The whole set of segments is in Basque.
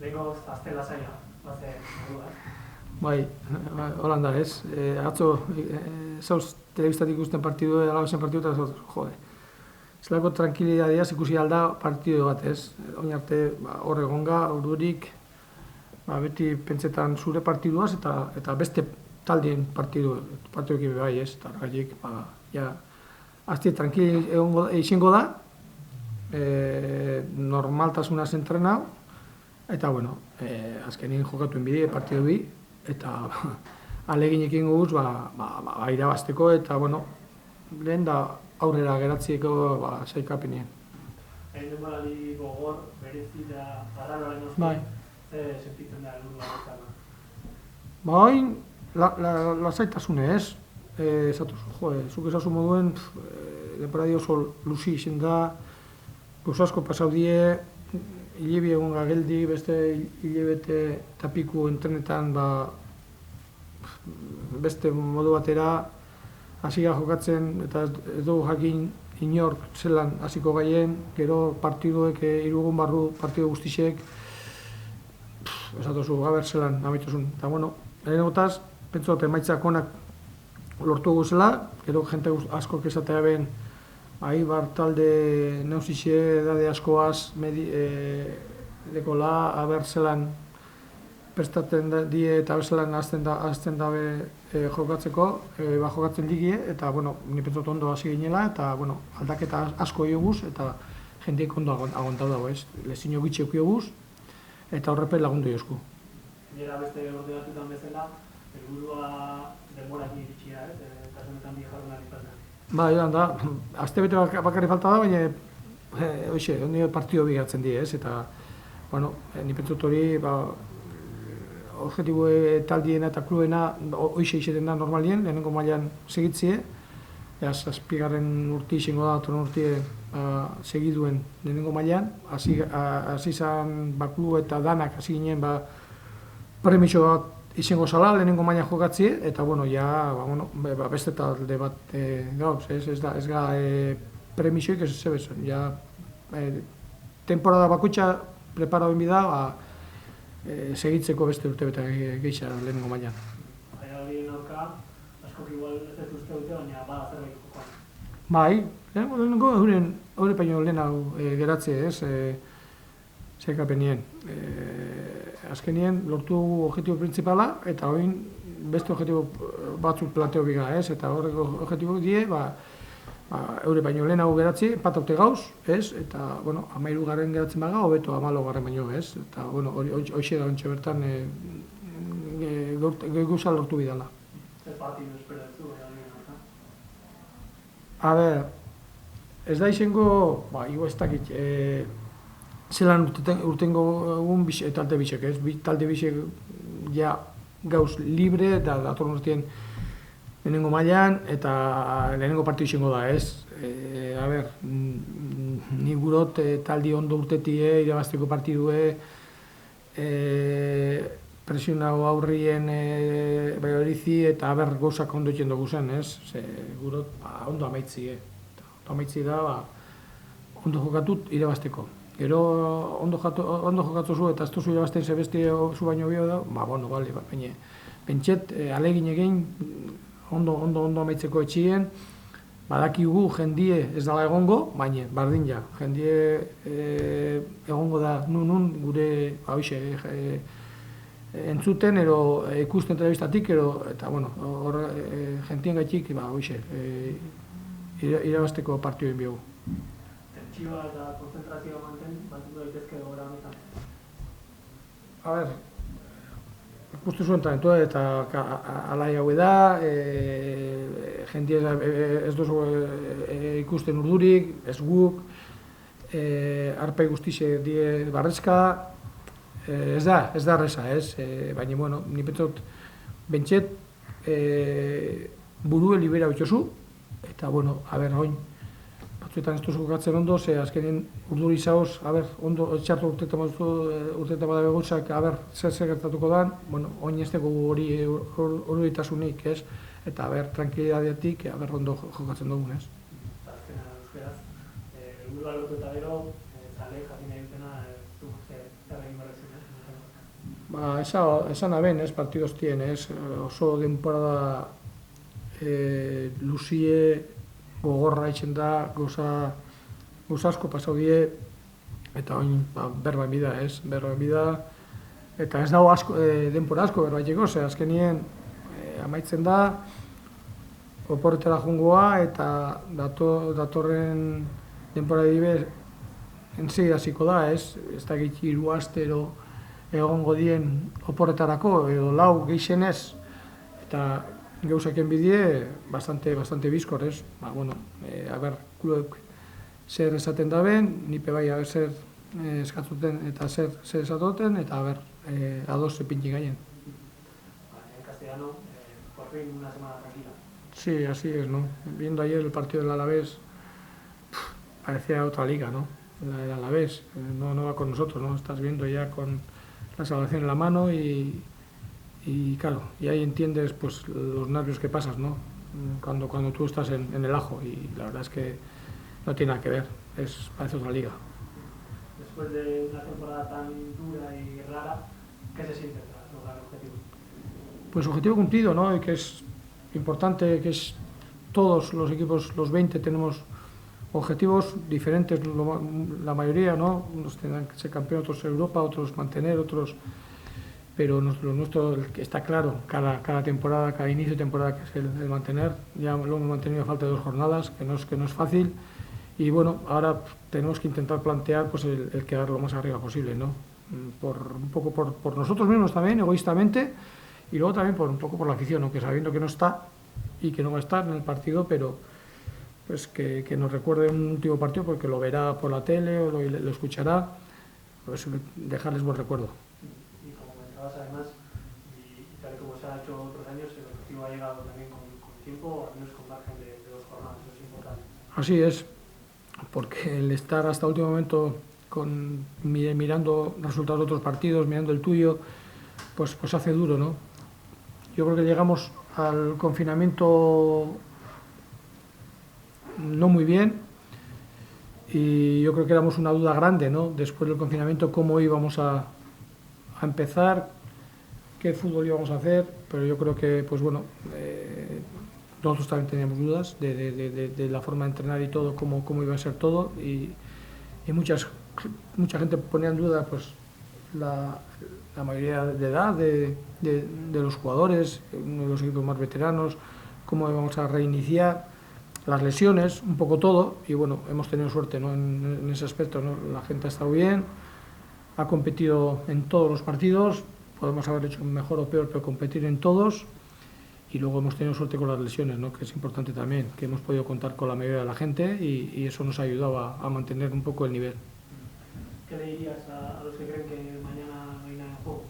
Lehenko aztela zaila, baze, Bai, Holanda ez. Atzo, zauz telebistak ikusten partidu, alabazen partidu, eta zauz, jode. Zelako tranquilidadiaz ikusi alda partidu bat ez. Oin arte hor egonga, ordurik, beti pentsetan zure partiduaz eta beste taldien partiduekin bai ez. Eta horregatik, ja, azti tranquil izango da, normaltasuna zentrena, eta bueno, azkenin jokatuen bide, partidu bi, eta aleginekin guz, irabazteko, eta bueno, lehen da aurrera geratzieko sailkapenien. Egin denborali gogor, berezi da, arraroaren oski, sentitzen da helburua bezala. Oin, lasaitasune ez, zuk esazu moduen, denborari oso luzi izen da, asko pasau die, hilebi egon gageldi, beste hilebete eta piku entrenetan, beste modu batera, hasiga jokatzen, eta ez dugu jakin inork zelan hasiko gaien, gero partiduek, hirugun barru partidu guztisek, esatozu, gaber zelan amituzun. Eta bueno, lehenagotaz, pentsu dut emaitzak onak lortu guzela, gero jente asko esatea ben, Aibar talde neuzixe edade askoaz lekola, haber zelan prestatzen die eta bezelan azten dabe jokatzeko, jokatzen digie, eta bueno, ni pentsot ondo hasi ginela, eta bueno, aldaketa asko euguz, eta jendeek ondo agontau dago ez. Lezino bitxeuk euguz, eta horrepe lagundu eusku. Nera beste orde batutan bezala, helburua denborak iritsia ez, eta zenetan bi jarrunari falta. Bai, da, azte bete bakarri falta da, baina hoxe, ondi partido bigatzen die, ez, eta, bueno, ni pentsot hori, objetibo taldiena eta kluena hoxe izeten da normalien, lehenengo mailan segitzie, zazpigarren urti izango da, toren urtie segiduen lehenengo mailan, hasi izan klu eta danak hasi ginen premiso bat izango zala, lehenengo maila jokatzie, eta bueno, ja, beste talde bat gauz, ez ga premisoik ez zebezon, ja, temporada bakutxa preparado bida, segitzeko beste urtebeta geisha lehenengo mailan. Baina horien aurka, askok igual ez dut uste dute, baina bada zerbait jokoan. Bai, lehenengo hori paino lehen hau geratze ez, sailkapenien. Azkenien lortu objetibo principala, eta oin beste objetibo batzuk planteo biga ez, eta horreko objetibo die, eure baino lehen hau geratzi, pataute gauz, ez, eta, bueno, 13 garren geratzen baga, hobeto 14 garren baino ez, eta, bueno, hoxe da ontsa bertan gauza lortu bidala. Ez partidu espero duzu, A ber, ez da izango, igo ez dakit, zelan urtengo egun talde bisek, ez? Talde bisek ja gauz libre eta datorren urtien lehenengo mailan eta lehenengo partidu izango da, ez? A ber, ni gurot taldi ondo urtetie, irabazteko partidue, presionau aurrien horizi eta aber gauzak ondo egiten dugu zen, ez? Gurot ondo amaitzi, ondo amaitzi da, ondo jokatut irabazteko. Gero ondo jokatu zu eta ez duzu irabazten zebesti zu baino bio da, bueno, bale, baina pentset alegin egin ondo amaitzeko etxien, badakigu jendie ez dela egongo, baina bardin ja, jendie egongo da nun gure entzuten, ikusten telebistatik, eta bueno, hor jentien gaitik, irabazteko partioen biogu. Tentsioa eta konzentrazioa mantendu daitezke gora honetan. A ber, ikustu zuen talentua eta alai haue da, jendia ez duzu ikusten urdurik, ez guk, arpai guztize die barrezka, ez da erreza, ez? Baina, bueno, ni pentsot, bentset, burue libera bitxozu, eta, bueno, a ber, oin, batzuetan ez duzu jokatzen ondo, ze azkenin urduri zaoz, ondo txartu urtetan badabe gautzak, zer gertatuko dan, bueno, oin ez dugu hori urduritasunik, ez? Eta, tranquilidadeatik, ondo jokatzen dugun, ez? Azkena, euskeraz, helburua lortu eta gero, zaleek jakin nahi dutena, zer egin barrezen, ez? Esan aben, partidos tiene, oso denporada luzie, gogorra itzen da, gauza asko pasau die, eta oin berba bida, berba bida, eta ez dago denpora asko berba itxeko, azkenien amaitzen da, oporretara jungoa, eta datorren denpora dibe, entzei hasiko da, ez da gitzi 3 astero egongo dien oporretarako, edo 4 geixenez, eta gauzaken bidie, bastante bizkor, ez? Klubek zer esaten daben, nipe bai zer eskatzuten eta zer esatoten, eta ados epintik gaien. En castellano, por fin una semana tranquila. Sí, así es, ¿no? Viendo ayer el partido del Alavés, parecía otra liga, ¿no? El Alavés no va con nosotros, ¿no? Estás viendo ya con la salvación en la mano y claro, y ahí entiendes pues los nervios que pasas, ¿no? Cuando tú estás en el ajo, y la verdad es que no tiene nada que ver, parece otra liga. Después de una temporada tan dura y rara, ¿qué se siente tras lograr el objetivo? Pues objetivo cumplido, ¿no? Y que es importante, que es todos los equipos, los 20, tenemos objetivos diferentes, la mayoría, ¿no? Unos tendrán que ser campeones, otros Europa, otros mantener, otros... Pero lo nuestro está claro, cada temporada, cada inicio de temporada, que es el mantener. Ya lo hemos mantenido a falta de 2 jornadas, que no es fácil. Y bueno, ahora tenemos que intentar plantear pues el quedar lo más arriba posible, ¿no? Un poco por nosotros mismos también, egoístamente, y luego también un poco por la afición, aunque sabiendo que no está y que no va a estar en el partido, pero pues que nos recuerde un último partido, porque lo verá por la tele o lo escuchará, pues dejarles buen recuerdo. Y como comentabas además, y tal y como se ha hecho otros años, el objetivo ha llegado también con tiempo, al menos con margen de 2 jornadas, eso es importante. Así es, porque el estar hasta el último momento mirando resultados de otros partidos, mirando el tuyo, pues hace duro, ¿no? Yo creo que llegamos al confinamiento no muy bien, y yo creo que éramos una duda grande, ¿no? Después del confinamiento, cómo íbamos a empezar, qué fútbol íbamos a hacer, pero yo creo que, pues bueno, nosotros también teníamos dudas de la forma de entrenar y todo, cómo iba a ser todo, y mucha gente ponía en duda pues la mayoría de edad de los jugadores, uno de los equipos más veteranos, cómo íbamos a reiniciar, las lesiones, un poco todo, y bueno, hemos tenido suerte, ¿no? en ese aspecto, ¿no? La gente ha estado bien, ha competido en todos los partidos, podemos haber hecho mejor o peor, pero competir en todos, y luego hemos tenido suerte con las lesiones, ¿no? Que es importante también, que hemos podido contar con la mayoría de la gente, y eso nos ha ayudado a mantener un poco el nivel. ¿Qué le dirías a los que creen que mañana no hay nada en juego?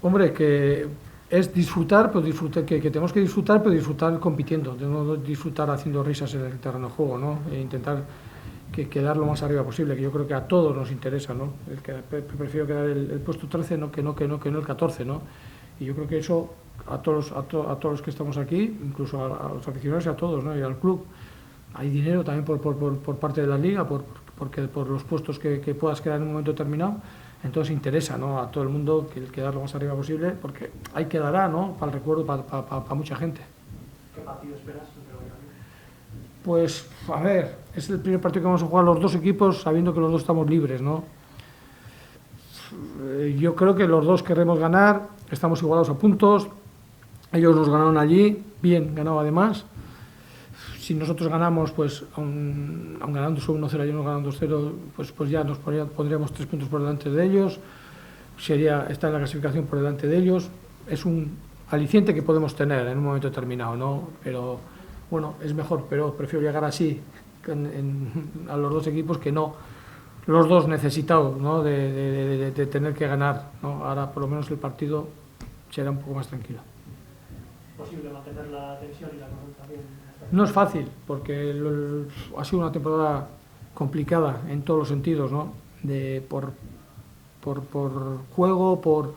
Hombre, que es disfrutar, pero que tenemos que disfrutar, pero disfrutar compitiendo, no disfrutar haciendo risas en el terreno de juego, ¿no? E intentar quedar lo más arriba posible, que yo creo que a todos nos interesa, ¿no? Prefiero quedar el puesto 13 que no el 14, ¿no? Y yo creo que eso a todos los que estamos aquí, incluso a los aficionados y a todos, ¿no? Y al club, hay dinero también por parte de la liga, porque por los puestos que puedas quedar en un momento determinado. Entonces interesa, ¿no? A todo el mundo que quedar lo más arriba posible, porque ahí quedará, ¿no? Para el recuerdo, para mucha gente. ¿Qué partido esperas? Pues, a ver, es el primer partido que vamos a jugar los 2 equipos sabiendo que los 2 estamos libres, ¿no? Yo creo que los 2 queremos ganar, estamos igualados a puntos, ellos nos ganaron allí, bien ganado además. Si nosotros ganamos, pues aun ganando solo 1-0, ellos nos ganan 2-0, pues ya nos pondríamos 3 puntos por delante de ellos, está en la clasificación por delante de ellos. Es un aliciente que podemos tener en un momento determinado, ¿no? Pero bueno, es mejor, pero prefiero llegar así a los 2 equipos que no los 2 necesitados, ¿no? de tener que ganar, ¿no? Ahora por lo menos el partido será un poco más tranquilo. ¿Es posible mantener la tensión y la concentración? No es fácil, porque ha sido una temporada complicada en todos los sentidos, ¿no? Por juego, por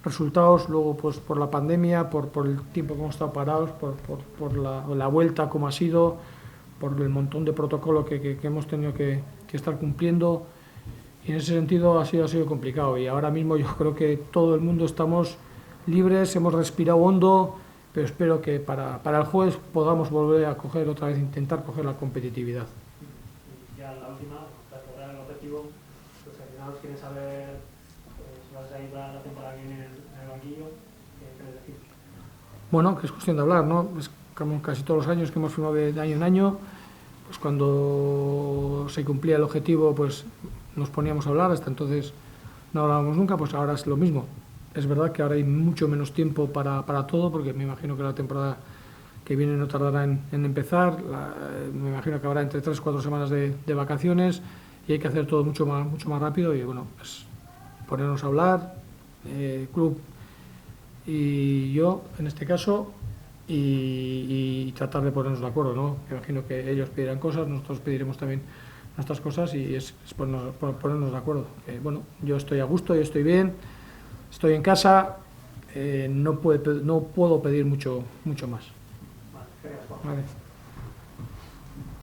resultados, luego pues por la pandemia, por el tiempo que hemos estado parados, por la vuelta como ha sido, por el montón de protocolo que hemos tenido que estar cumpliendo, Y en ese sentido ha sido complicado, y ahora mismo yo creo que todo el mundo estamos libres, hemos respirado hondo, pero espero que para el jueves podamos volver a coger otra vez, intentar coger la competitividad. Y ya la última, para lograr el objetivo, los aficionados quieren saber si vas a ir la temporada que viene en el banquillo, ¿qué quieres decir? Bueno, que es cuestión de hablar, ¿no? Es como casi todos los años que hemos firmado de año en año, pues cuando se cumplía el objetivo, pues nos poníamos a hablar, hasta entonces no hablábamos nunca, pues ahora es lo mismo. Es verdad que ahora hay mucho menos tiempo para todo, porque me imagino que la temporada que viene no tardará en empezar, me imagino que habrá entre 3 o 4 semanas de vacaciones, y hay que hacer todo mucho más rápido, y bueno, pues ponernos a hablar, club y yo en este caso, y tratar de ponernos de acuerdo, ¿no? Me imagino que ellos pedirán cosas, nosotros pediremos también nuestras cosas, y es ponernos de acuerdo. Bueno, yo estoy a gusto, yo estoy bien, estoy en casa, no puedo pedir mucho más. Vale, gracias, Juan. Vale.